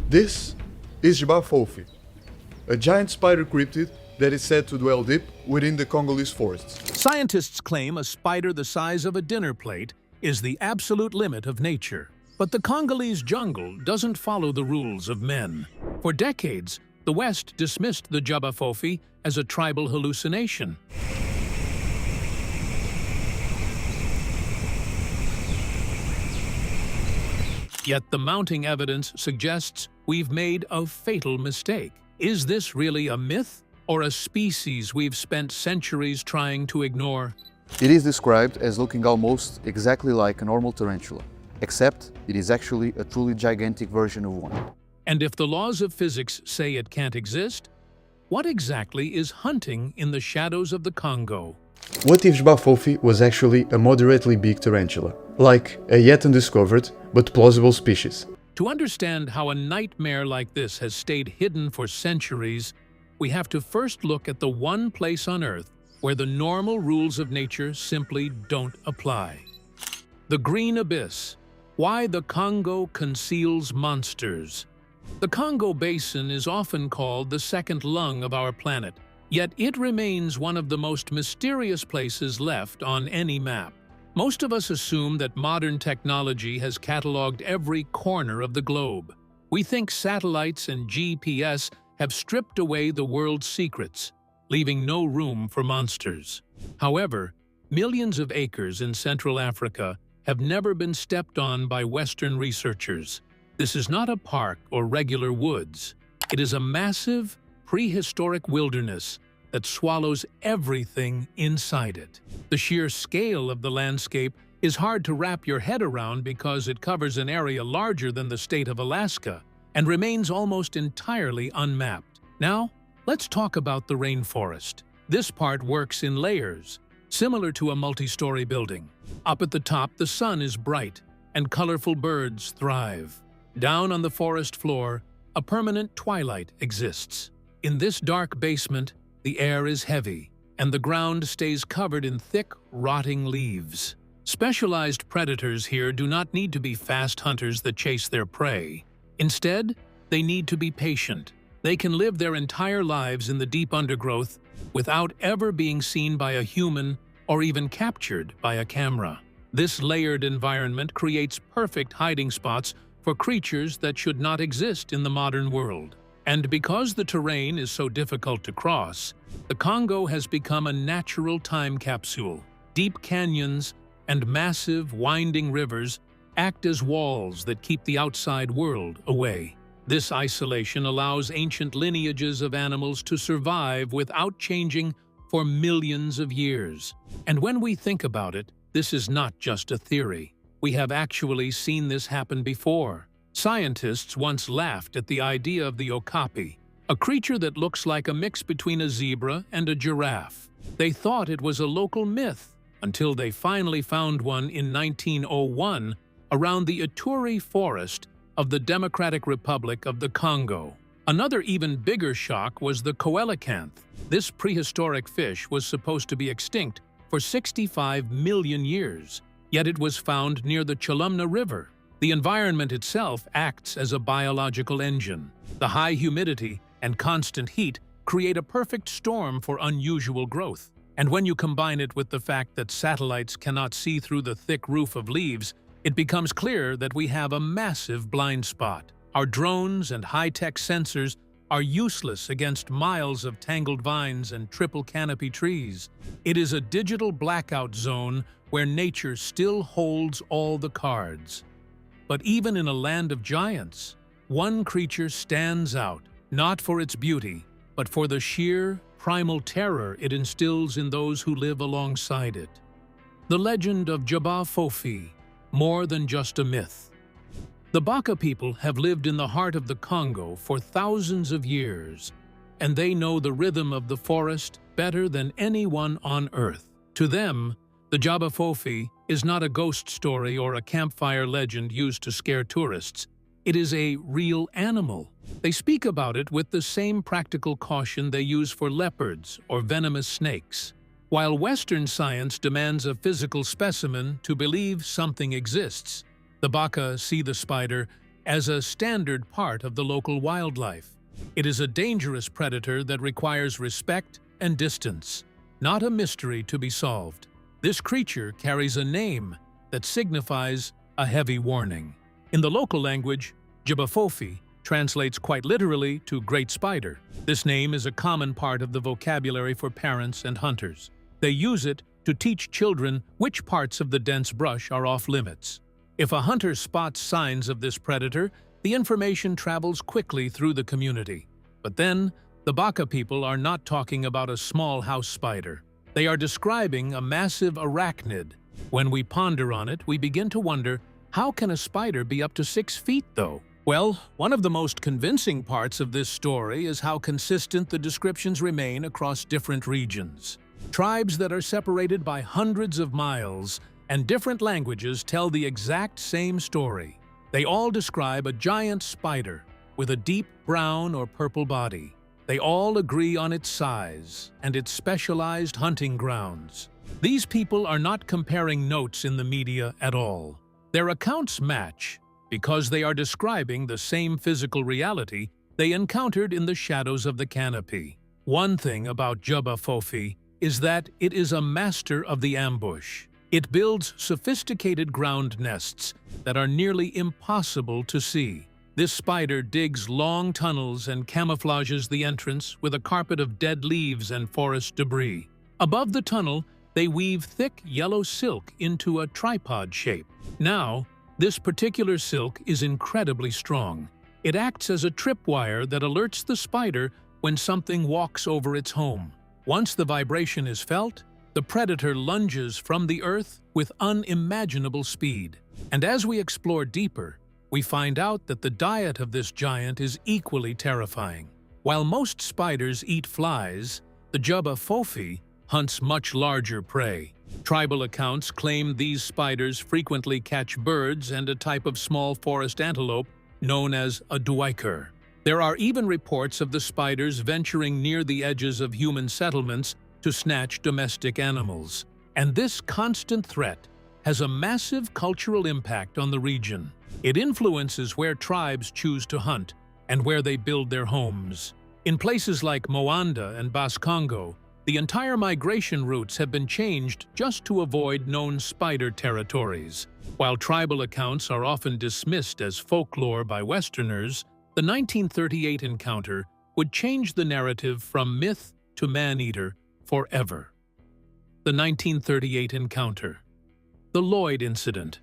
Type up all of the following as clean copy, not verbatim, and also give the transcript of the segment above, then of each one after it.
This is J'ba Fofi, a giant spider cryptid that is said to dwell deep within the Congolese forests. Scientists claim a spider the size of a dinner plate is the absolute limit of nature. But the Congolese jungle doesn't follow the rules of men. For decades, the West dismissed the J'ba Fofi as a tribal hallucination. Yet the mounting evidence suggests we've made a fatal mistake. Is this really a myth or a species we've spent centuries trying to ignore? It is described as looking almost exactly like a normal tarantula, except it is actually a truly gigantic version of one. And if the laws of physics say it can't exist, what exactly is hunting in the shadows of the Congo? What if J'ba Fofi was actually a moderately big tarantula, like a yet undiscovered but plausible species? To understand how a nightmare like this has stayed hidden for centuries, we have to first look at the one place on Earth where the normal rules of nature simply don't apply. The Green Abyss. Why the Congo conceals monsters. The Congo Basin is often called the second lung of our planet, yet it remains one of the most mysterious places left on any map. Most of us assume that modern technology has cataloged every corner of the globe. We think satellites and GPS have stripped away the world's secrets, leaving no room for monsters. However, millions of acres in Central Africa have never been stepped on by Western researchers. This is not a park or regular woods. It is a massive, prehistoric wilderness that swallows everything inside it. The sheer scale of the landscape is hard to wrap your head around because it covers an area larger than the state of Alaska and remains almost entirely unmapped. Now, let's talk about the rainforest. This part works in layers, similar to a multi-story building. Up at the top, the sun is bright, and colorful birds thrive. Down on the forest floor, a permanent twilight exists. In this dark basement, the air is heavy, and the ground stays covered in thick, rotting leaves. Specialized predators here do not need to be fast hunters that chase their prey. Instead, they need to be patient. They can live their entire lives in the deep undergrowth without ever being seen by a human or even captured by a camera. This layered environment creates perfect hiding spots for creatures that should not exist in the modern world. And because the terrain is so difficult to cross, the Congo has become a natural time capsule. Deep canyons and massive, winding rivers act as walls that keep the outside world away. This isolation allows ancient lineages of animals to survive without changing for millions of years. And when we think about it, this is not just a theory. We have actually seen this happen before. Scientists once laughed at the idea of the okapi, a creature that looks like a mix between a zebra and a giraffe. They thought it was a local myth until they finally found one in 1901 around the Ituri forest of the Democratic Republic of the Congo. Another even bigger shock was the coelacanth. This prehistoric fish was supposed to be extinct for 65 million years, yet it was found near the Chulumna River. The environment itself acts as a biological engine. The high humidity and constant heat create a perfect storm for unusual growth. And when you combine it with the fact that satellites cannot see through the thick roof of leaves, it becomes clear that we have a massive blind spot. Our drones and high-tech sensors are useless against miles of tangled vines and triple canopy trees. It is a digital blackout zone where nature still holds all the cards. But even in a land of giants, one creature stands out, not for its beauty, but for the sheer, primal terror it instills in those who live alongside it. The legend of J'ba Fofi, more than just a myth. The Baka people have lived in the heart of the Congo for thousands of years, and they know the rhythm of the forest better than anyone on Earth. To them, the J'ba Fofi is not a ghost story or a campfire legend used to scare tourists. It is a real animal. They speak about it with the same practical caution they use for leopards or venomous snakes. While Western science demands a physical specimen to believe something exists, the Baka see the spider as a standard part of the local wildlife. It is a dangerous predator that requires respect and distance, not a mystery to be solved. This creature carries a name that signifies a heavy warning. In the local language, J'ba Fofi translates quite literally to great spider. This name is a common part of the vocabulary for parents and hunters. They use it to teach children which parts of the dense brush are off limits. If a hunter spots signs of this predator, the information travels quickly through the community. But then, the Baka people are not talking about a small house spider. They are describing a massive arachnid. When we ponder on it, we begin to wonder, how can a spider be up to 6 feet, though? Well, one of the most convincing parts of this story is how consistent the descriptions remain across different regions. Tribes that are separated by hundreds of miles and different languages tell the exact same story. They all describe a giant spider with a deep brown or purple body. They all agree on its size and its specialized hunting grounds. These people are not comparing notes in the media at all. Their accounts match because they are describing the same physical reality they encountered in the shadows of the canopy. One thing about J'ba Fofi is that it is a master of the ambush. It builds sophisticated ground nests that are nearly impossible to see. This spider digs long tunnels and camouflages the entrance with a carpet of dead leaves and forest debris. Above the tunnel, they weave thick yellow silk into a tripod shape. Now, this particular silk is incredibly strong. It acts as a tripwire that alerts the spider when something walks over its home. Once the vibration is felt, the predator lunges from the earth with unimaginable speed. And as we explore deeper, we find out that the diet of this giant is equally terrifying. While most spiders eat flies, the J'ba Fofi hunts much larger prey. Tribal accounts claim these spiders frequently catch birds and a type of small forest antelope known as a duiker. There are even reports of the spiders venturing near the edges of human settlements to snatch domestic animals. And this constant threat has a massive cultural impact on the region. It influences where tribes choose to hunt and where they build their homes. In places like Moanda and Bas-Congo, the entire migration routes have been changed just to avoid known spider territories. While tribal accounts are often dismissed as folklore by Westerners, the 1938 encounter would change the narrative from myth to man-eater forever. The 1938 encounter. The Lloyd incident.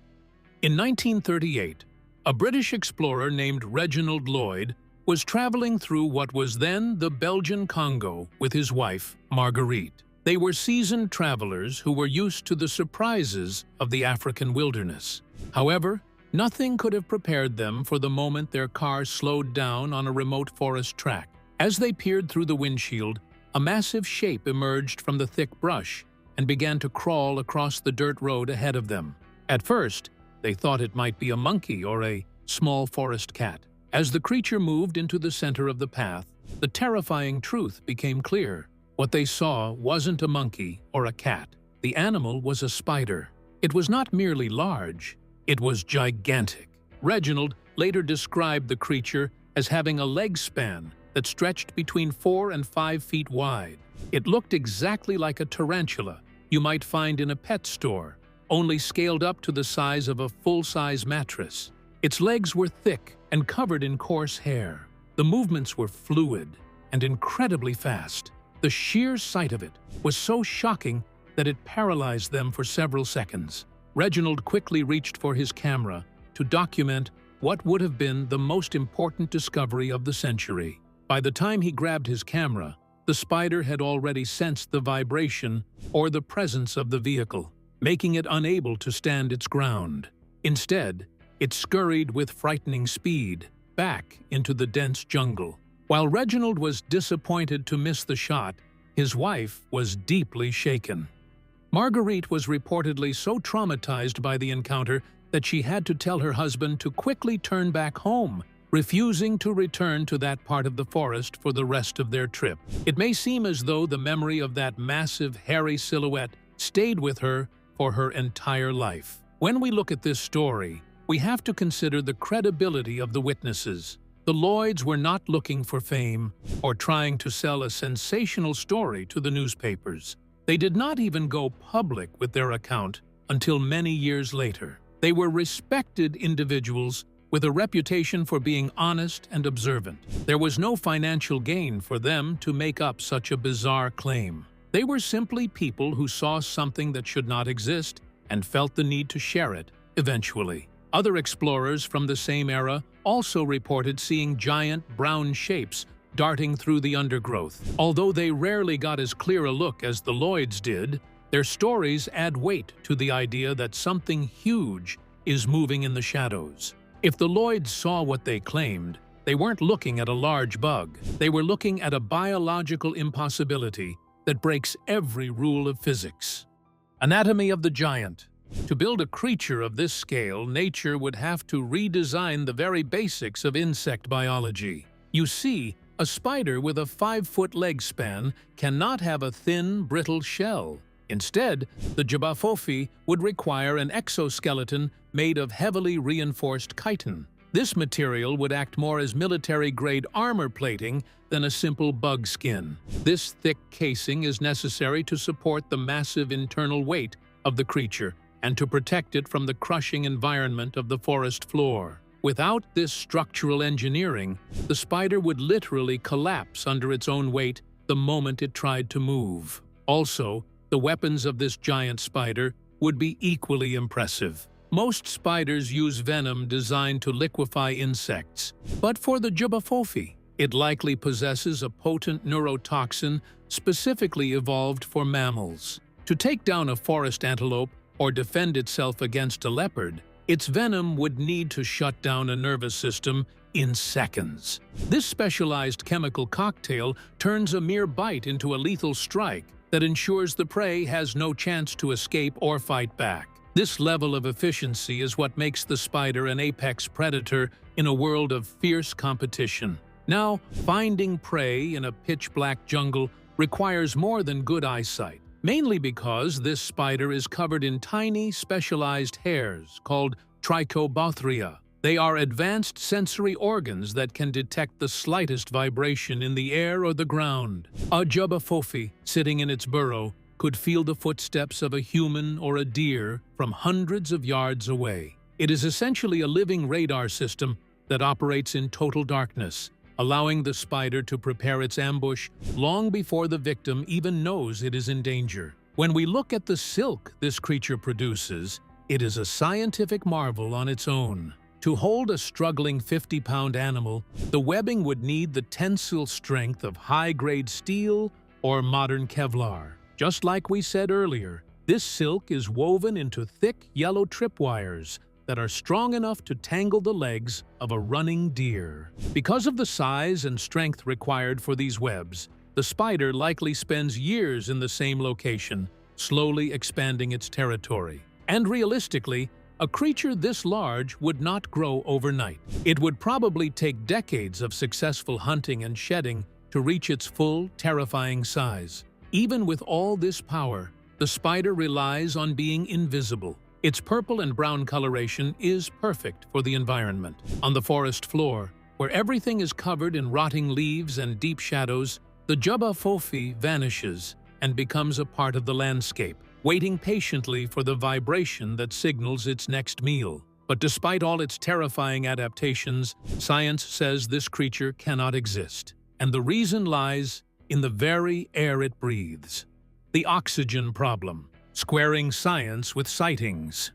In 1938, a British explorer named Reginald Lloyd was traveling through what was then the Belgian Congo with his wife, Marguerite. They were seasoned travelers who were used to the surprises of the African wilderness. However, nothing could have prepared them for the moment their car slowed down on a remote forest track. As they peered through the windshield, a massive shape emerged from the thick brush and began to crawl across the dirt road ahead of them. At first, they thought it might be a monkey or a small forest cat. As the creature moved into the center of the path, the terrifying truth became clear. What they saw wasn't a monkey or a cat. The animal was a spider. It was not merely large, it was gigantic. Reginald later described the creature as having a leg span that stretched between 4 and 5 feet wide. It looked exactly like a tarantula you might find in a pet store, only scaled up to the size of a full-size mattress. Its legs were thick and covered in coarse hair. The movements were fluid and incredibly fast. The sheer sight of it was so shocking that it paralyzed them for several seconds. Reginald quickly reached for his camera to document what would have been the most important discovery of the century. By the time he grabbed his camera, the spider had already sensed the vibration or the presence of the vehicle, making it unable to stand its ground. Instead, it scurried with frightening speed back into the dense jungle. While Reginald was disappointed to miss the shot, his wife was deeply shaken. Marguerite was reportedly so traumatized by the encounter that she had to tell her husband to quickly turn back home, refusing to return to that part of the forest for the rest of their trip. It may seem as though the memory of that massive, hairy silhouette stayed with her for her entire life. When we look at this story, we have to consider the credibility of the witnesses. The Lloyds were not looking for fame or trying to sell a sensational story to the newspapers. They did not even go public with their account until many years later. They were respected individuals with a reputation for being honest and observant. There was no financial gain for them to make up such a bizarre claim. They were simply people who saw something that should not exist and felt the need to share it, eventually. Other explorers from the same era also reported seeing giant brown shapes darting through the undergrowth. Although they rarely got as clear a look as the Lloyds did, their stories add weight to the idea that something huge is moving in the shadows. If the Lloyds saw what they claimed, they weren't looking at a large bug. They were looking at a biological impossibility that breaks every rule of physics. Anatomy of the giant. To build a creature of this scale, nature would have to redesign the very basics of insect biology. You see, a spider with a 5-foot leg span cannot have a thin, brittle shell. Instead, the J'ba Fofi would require an exoskeleton made of heavily reinforced chitin. This material would act more as military-grade armor plating than a simple bug skin. This thick casing is necessary to support the massive internal weight of the creature and to protect it from the crushing environment of the forest floor. Without this structural engineering, the spider would literally collapse under its own weight the moment it tried to move. Also, the weapons of this giant spider would be equally impressive. Most spiders use venom designed to liquefy insects, but for the J'ba Fofi, it likely possesses a potent neurotoxin specifically evolved for mammals. To take down a forest antelope or defend itself against a leopard, its venom would need to shut down a nervous system in seconds. This specialized chemical cocktail turns a mere bite into a lethal strike that ensures the prey has no chance to escape or fight back. This level of efficiency is what makes the spider an apex predator in a world of fierce competition. Now, finding prey in a pitch-black jungle requires more than good eyesight, mainly because this spider is covered in tiny, specialized hairs called trichobothria. They are advanced sensory organs that can detect the slightest vibration in the air or the ground. A J'ba Fofi, sitting in its burrow, could feel the footsteps of a human or a deer from hundreds of yards away. It is essentially a living radar system that operates in total darkness, allowing the spider to prepare its ambush long before the victim even knows it is in danger. When we look at the silk this creature produces, it is a scientific marvel on its own. To hold a struggling 50-pound animal, the webbing would need the tensile strength of high-grade steel or modern Kevlar. Just like we said earlier, this silk is woven into thick yellow tripwires that are strong enough to tangle the legs of a running deer. Because of the size and strength required for these webs, the spider likely spends years in the same location, slowly expanding its territory. And realistically, a creature this large would not grow overnight. It would probably take decades of successful hunting and shedding to reach its full, terrifying size. Even with all this power, the spider relies on being invisible. Its purple and brown coloration is perfect for the environment. On the forest floor, where everything is covered in rotting leaves and deep shadows, the J'ba Fofi vanishes and becomes a part of the landscape, waiting patiently for the vibration that signals its next meal. But despite all its terrifying adaptations, science says this creature cannot exist. And the reason lies in the very air it breathes. The oxygen problem, squaring science with sightings.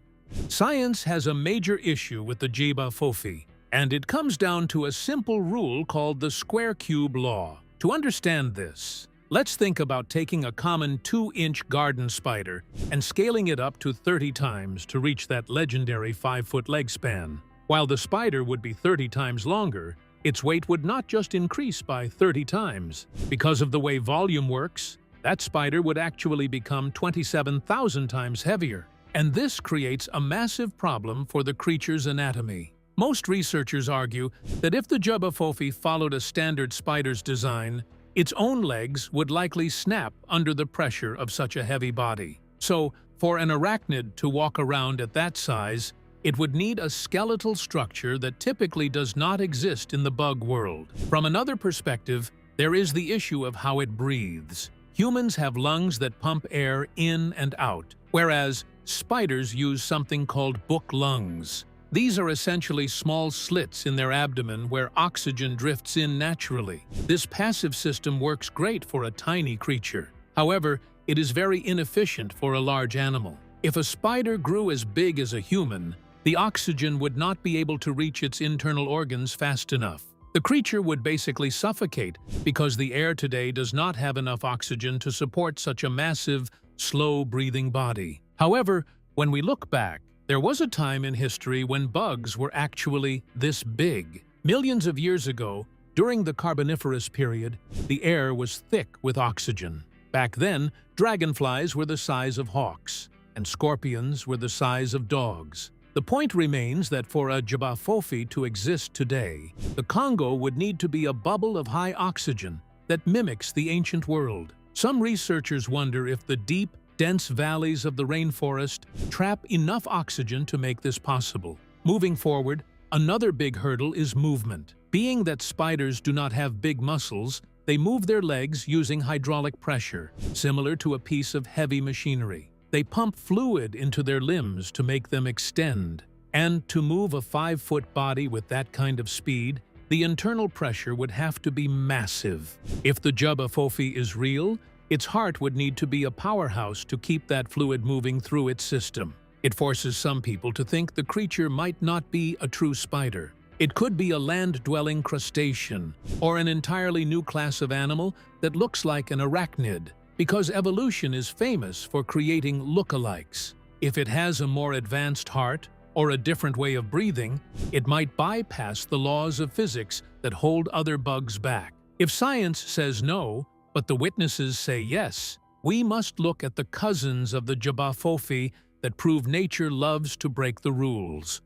Science has a major issue with the J'ba Fofi, and it comes down to a simple rule called the square cube law. To understand this, let's think about taking a common 2-inch garden spider and scaling it up to 30 times to reach that legendary 5-foot leg span. While the spider would be 30 times longer, its weight would not just increase by 30 times. Because of the way volume works, that spider would actually become 27,000 times heavier. And this creates a massive problem for the creature's anatomy. Most researchers argue that if the J'ba Fofi followed a standard spider's design, its own legs would likely snap under the pressure of such a heavy body. So, for an arachnid to walk around at that size, It would need a skeletal structure that typically does not exist in the bug world. From another perspective, there is the issue of how it breathes. Humans have lungs that pump air in and out, whereas spiders use something called book lungs. These are essentially small slits in their abdomen where oxygen drifts in naturally. This passive system works great for a tiny creature. However, it is very inefficient for a large animal. If a spider grew as big as a human, the oxygen would not be able to reach its internal organs fast enough. The creature would basically suffocate because the air today does not have enough oxygen to support such a massive, slow-breathing body. However, when we look back, there was a time in history when bugs were actually this big. Millions of years ago, during the Carboniferous period, the air was thick with oxygen. Back then, dragonflies were the size of hawks, and scorpions were the size of dogs. The point remains that for a J'ba Fofi to exist today, the Congo would need to be a bubble of high oxygen that mimics the ancient world. Some researchers wonder if the deep, dense valleys of the rainforest trap enough oxygen to make this possible. Moving forward, another big hurdle is movement. Being that spiders do not have big muscles, they move their legs using hydraulic pressure, similar to a piece of heavy machinery. They pump fluid into their limbs to make them extend. And to move a 5-foot body with that kind of speed, the internal pressure would have to be massive. If the J'ba Fofi is real, its heart would need to be a powerhouse to keep that fluid moving through its system. It forces some people to think the creature might not be a true spider. It could be a land-dwelling crustacean, or an entirely new class of animal that looks like an arachnid, because evolution is famous for creating lookalikes. If it has a more advanced heart or a different way of breathing, it might bypass the laws of physics that hold other bugs back. If science says no, but the witnesses say yes, we must look at the cousins of the J'ba Fofi that prove nature loves to break the rules.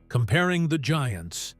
Comparing the giants.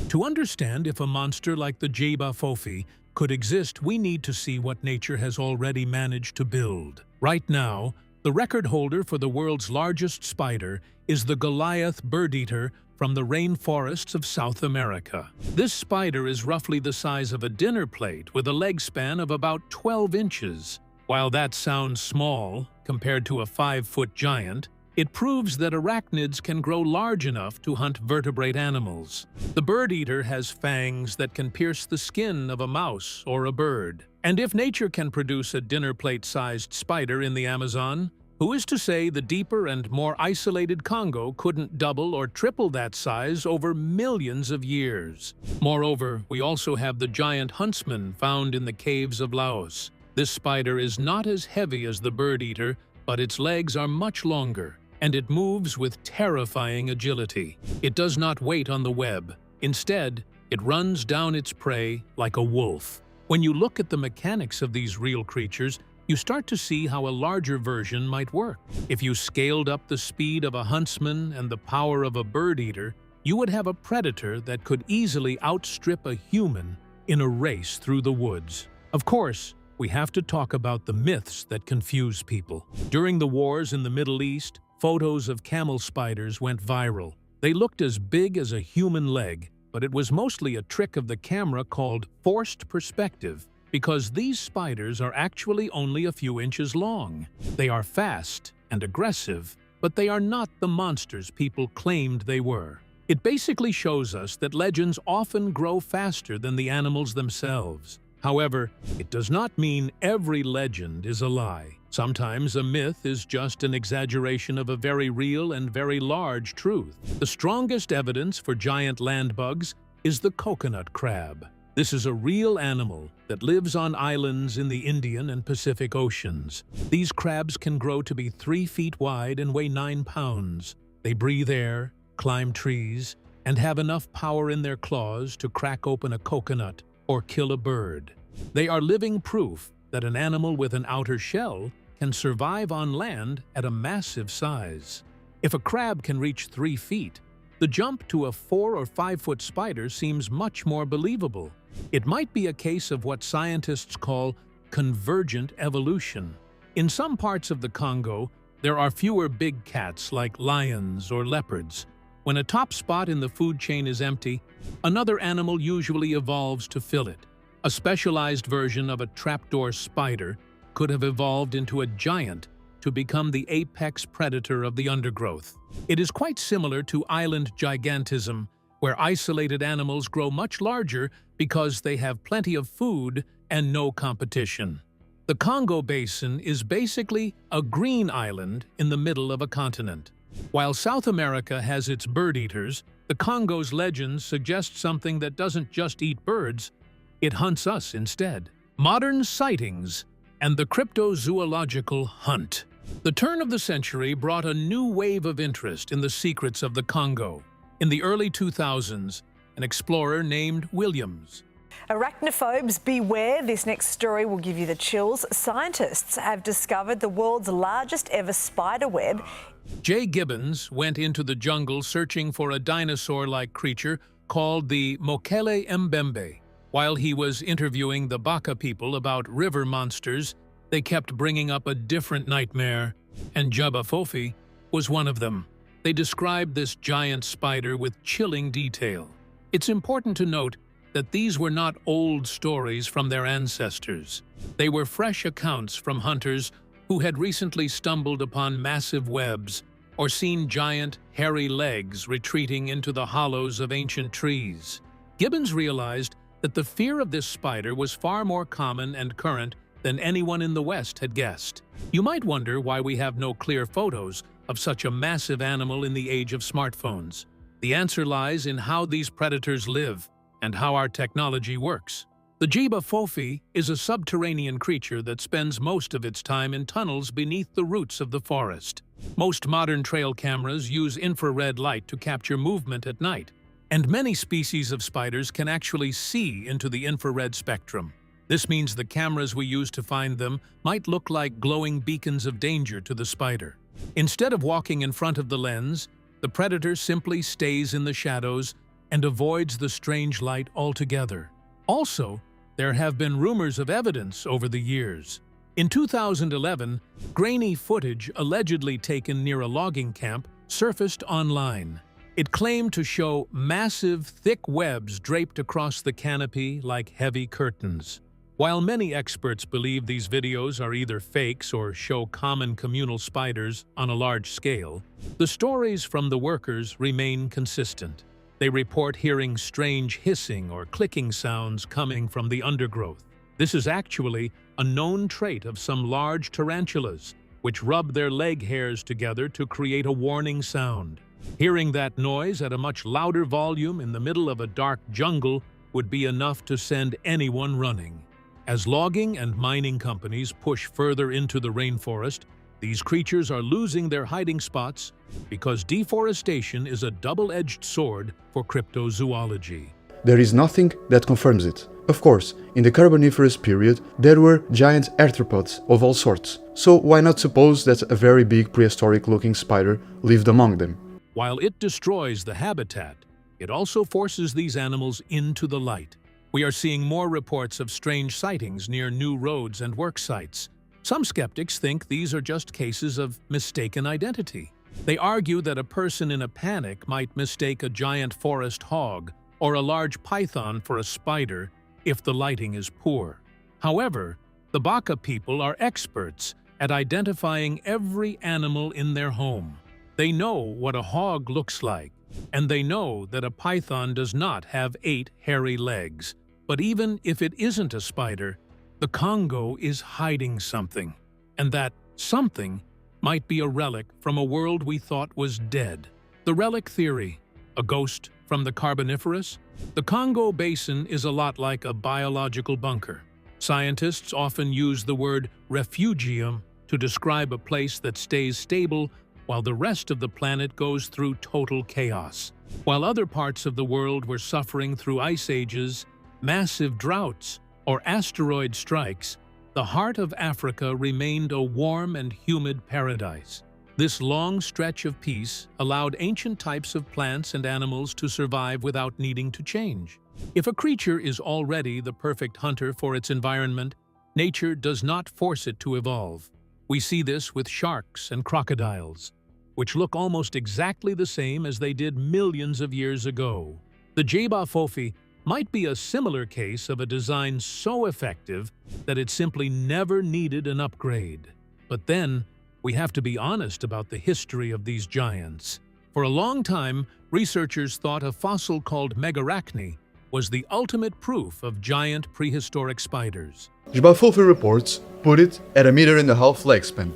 To understand if a monster like the J'ba Fofi could exist, we need to see what nature has already managed to build. Right now, the record holder for the world's largest spider is the Goliath bird-eater from the rainforests of South America. This spider is roughly the size of a dinner plate with a leg span of about 12 inches. While that sounds small compared to a 5-foot giant, it proves that arachnids can grow large enough to hunt vertebrate animals. The bird-eater has fangs that can pierce the skin of a mouse or a bird. And if nature can produce a dinner plate-sized spider in the Amazon, who is to say the deeper and more isolated Congo couldn't double or triple that size over millions of years? Moreover, we also have the giant huntsman found in the caves of Laos. This spider is not as heavy as the bird-eater, but its legs are much longer, and it moves with terrifying agility. It does not wait on the web. Instead, it runs down its prey like a wolf. When you look at the mechanics of these real creatures, you start to see how a larger version might work. If you scaled up the speed of a huntsman and the power of a bird-eater, you would have a predator that could easily outstrip a human in a race through the woods. Of course, we have to talk about the myths that confuse people. During the wars in the Middle East, photos of camel spiders went viral. They looked as big as a human leg, but it was mostly a trick of the camera called forced perspective, because these spiders are actually only a few inches long. They are fast and aggressive, but they are not the monsters people claimed they were. It basically shows us that legends often grow faster than the animals themselves. However, it does not mean every legend is a lie. Sometimes a myth is just an exaggeration of a very real and very large truth. The strongest evidence for giant land bugs is the coconut crab. This is a real animal that lives on islands in the Indian and Pacific Oceans. These crabs can grow to be 3 feet wide and weigh 9 pounds. They breathe air, climb trees, and have enough power in their claws to crack open a coconut or kill a bird. They are living proof that an animal with an outer shell can survive on land at a massive size. If a crab can reach 3 feet, the jump to a 4 or 5 foot spider seems much more believable. It might be a case of what scientists call convergent evolution. In some parts of the Congo, there are fewer big cats like lions or leopards, When a top spot in the food chain is empty, another animal usually evolves to fill it. A specialized version of a trapdoor spider could have evolved into a giant to become the apex predator of the undergrowth. It is quite similar to island gigantism, where isolated animals grow much larger because they have plenty of food and no competition. The Congo Basin is basically a green island in the middle of a continent. While South America has its bird-eaters, the Congo's legends suggest something that doesn't just eat birds, it hunts us instead. Modern sightings and the cryptozoological hunt. The turn of the century brought a new wave of interest in the secrets of the Congo. In the early 2000s, an explorer named Williams. Arachnophobes, beware. This next story will give you the chills. Scientists have discovered the world's largest ever spider web. Jay Gibbons went into the jungle searching for a dinosaur-like creature called the Mokele Mbembe. While he was interviewing the Baka people about river monsters, they kept bringing up a different nightmare, and J'ba Fofi was one of them. They described this giant spider with chilling detail. It's important to note that these were not old stories from their ancestors. They were fresh accounts from hunters who had recently stumbled upon massive webs or seen giant, hairy legs retreating into the hollows of ancient trees. Gibbons realized that the fear of this spider was far more common and current than anyone in the West had guessed. You might wonder why we have no clear photos of such a massive animal in the age of smartphones. The answer lies in how these predators live and how our technology works. The J'ba Fofi is a subterranean creature that spends most of its time in tunnels beneath the roots of the forest. Most modern trail cameras use infrared light to capture movement at night, and many species of spiders can actually see into the infrared spectrum. This means the cameras we use to find them might look like glowing beacons of danger to the spider. Instead of walking in front of the lens, the predator simply stays in the shadows and avoids the strange light altogether. Also, there have been rumors of evidence over the years. In 2011, grainy footage allegedly taken near a logging camp surfaced online. It claimed to show massive, thick webs draped across the canopy like heavy curtains. While many experts believe these videos are either fakes or show common communal spiders on a large scale, the stories from the workers remain consistent. They report hearing strange hissing or clicking sounds coming from the undergrowth. This is actually a known trait of some large tarantulas, which rub their leg hairs together to create a warning sound. Hearing that noise at a much louder volume in the middle of a dark jungle would be enough to send anyone running. As logging and mining companies push further into the rainforest, these creatures are losing their hiding spots because deforestation is a double-edged sword for cryptozoology. There is nothing that confirms it. Of course, in the Carboniferous period, there were giant arthropods of all sorts, so why not suppose that a very big prehistoric-looking spider lived among them? While it destroys the habitat, it also forces these animals into the light. We are seeing more reports of strange sightings near new roads and work sites. Some skeptics think these are just cases of mistaken identity. They argue that a person in a panic might mistake a giant forest hog or a large python for a spider if the lighting is poor. However, the Baka people are experts at identifying every animal in their home. They know what a hog looks like, and they know that a python does not have 8 hairy legs. But even if it isn't a spider, the Congo is hiding something, and that something might be a relic from a world we thought was dead. The relic theory, a ghost from the Carboniferous? The Congo Basin is a lot like a biological bunker. Scientists often use the word refugium to describe a place that stays stable while the rest of the planet goes through total chaos. While other parts of the world were suffering through ice ages, massive droughts, or asteroid strikes, the heart of Africa remained a warm and humid paradise. This long stretch of peace allowed ancient types of plants and animals to survive without needing to change. If a creature is already the perfect hunter for its environment, nature does not force it to evolve. We see this with sharks and crocodiles. which look almost exactly the same as they did millions of years ago. The J'ba Fofi might be a similar case of a design so effective that it simply never needed an upgrade. But then, we have to be honest about the history of these giants. For a long time, researchers thought a fossil called Megarachne was the ultimate proof of giant prehistoric spiders. J'ba Fofi reports put it at 1.5 meters lifespan.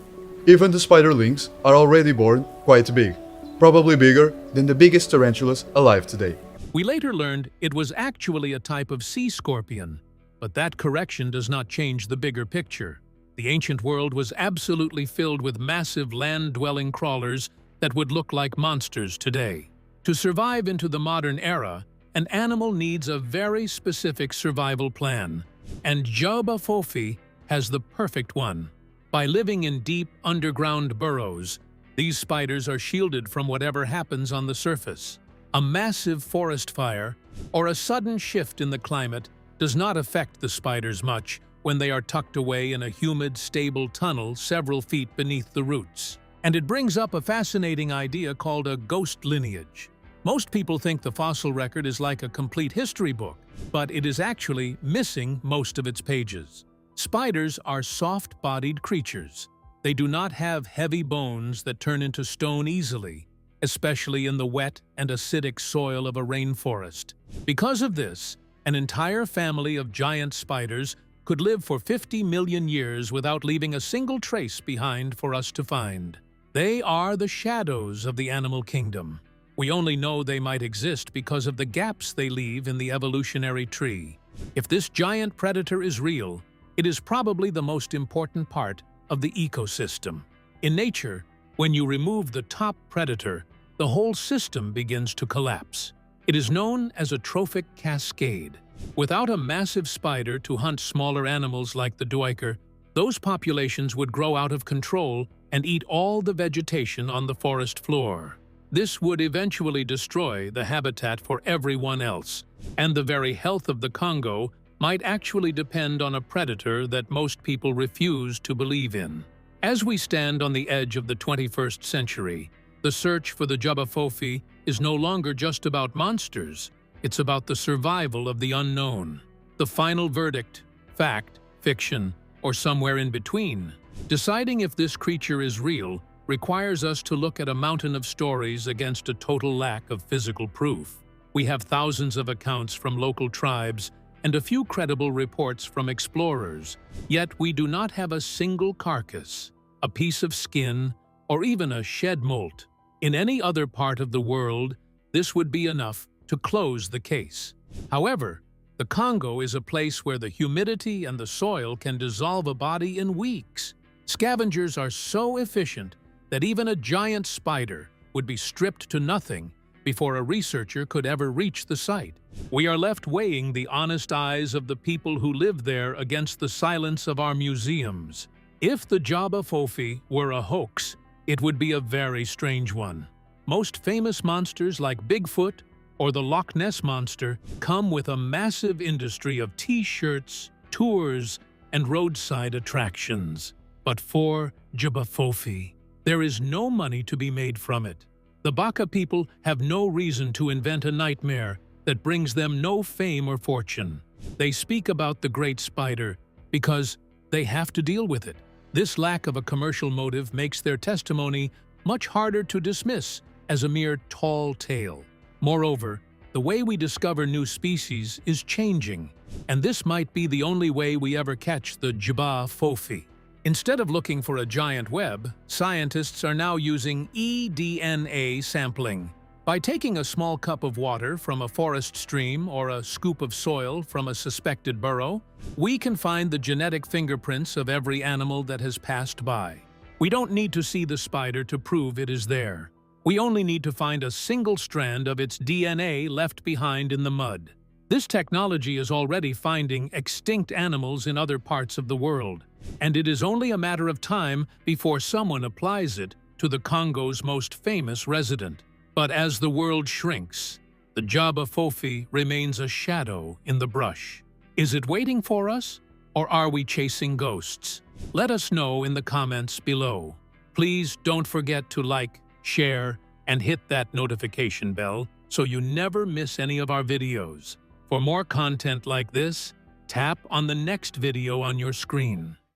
Even the spiderlings are already born quite big, probably bigger than the biggest tarantulas alive today. We later learned it was actually a type of sea scorpion, but that correction does not change the bigger picture. The ancient world was absolutely filled with massive land-dwelling crawlers that would look like monsters today. To survive into the modern era, an animal needs a very specific survival plan, and J'ba Fofi has the perfect one. By living in deep underground burrows, these spiders are shielded from whatever happens on the surface. A massive forest fire or a sudden shift in the climate does not affect the spiders much when they are tucked away in a humid, stable tunnel several feet beneath the roots. And it brings up a fascinating idea called a ghost lineage. Most people think the fossil record is like a complete history book, but it is actually missing most of its pages. Spiders are soft-bodied creatures. They do not have heavy bones that turn into stone easily, especially in the wet and acidic soil of a rainforest. Because of this, an entire family of giant spiders could live for 50 million years without leaving a single trace behind for us to find. They are the shadows of the animal kingdom. We only know they might exist because of the gaps they leave in the evolutionary tree. If this giant predator is real, it is probably the most important part of the ecosystem. In nature, when you remove the top predator, the whole system begins to collapse. It is known as a trophic cascade. Without a massive spider to hunt smaller animals like the duiker, those populations would grow out of control and eat all the vegetation on the forest floor. This would eventually destroy the habitat for everyone else, and the very health of the Congo might actually depend on a predator that most people refuse to believe in. As we stand on the edge of the 21st century, the search for the J'ba Fofi is no longer just about monsters, it's about the survival of the unknown. The final verdict, fact, fiction, or somewhere in between. Deciding if this creature is real requires us to look at a mountain of stories against a total lack of physical proof. We have thousands of accounts from local tribes and a few credible reports from explorers, yet we do not have a single carcass, a piece of skin, or even a shed molt. In any other part of the world, this would be enough to close the case. However, the Congo is a place where the humidity and the soil can dissolve a body in weeks. Scavengers are so efficient that even a giant spider would be stripped to nothing before a researcher could ever reach the site. We are left weighing the honest eyes of the people who live there against the silence of our museums. If the J'ba Fofi were a hoax, it would be a very strange one. Most famous monsters like Bigfoot or the Loch Ness Monster come with a massive industry of t-shirts, tours, and roadside attractions. But for J'ba Fofi, there is no money to be made from it. The Baka people have no reason to invent a nightmare that brings them no fame or fortune. They speak about the great spider because they have to deal with it. This lack of a commercial motive makes their testimony much harder to dismiss as a mere tall tale. Moreover, the way we discover new species is changing, and this might be the only way we ever catch the J'ba Fofi. Instead of looking for a giant web, scientists are now using eDNA sampling. By taking a small cup of water from a forest stream or a scoop of soil from a suspected burrow, we can find the genetic fingerprints of every animal that has passed by. We don't need to see the spider to prove it is there. We only need to find a single strand of its DNA left behind in the mud. This technology is already finding extinct animals in other parts of the world, and it is only a matter of time before someone applies it to the Congo's most famous resident. But as the world shrinks, the J'ba Fofi remains a shadow in the brush. Is it waiting for us, or are we chasing ghosts? Let us know in the comments below. Please don't forget to like, share, and hit that notification bell so you never miss any of our videos. For more content like this, tap on the next video on your screen.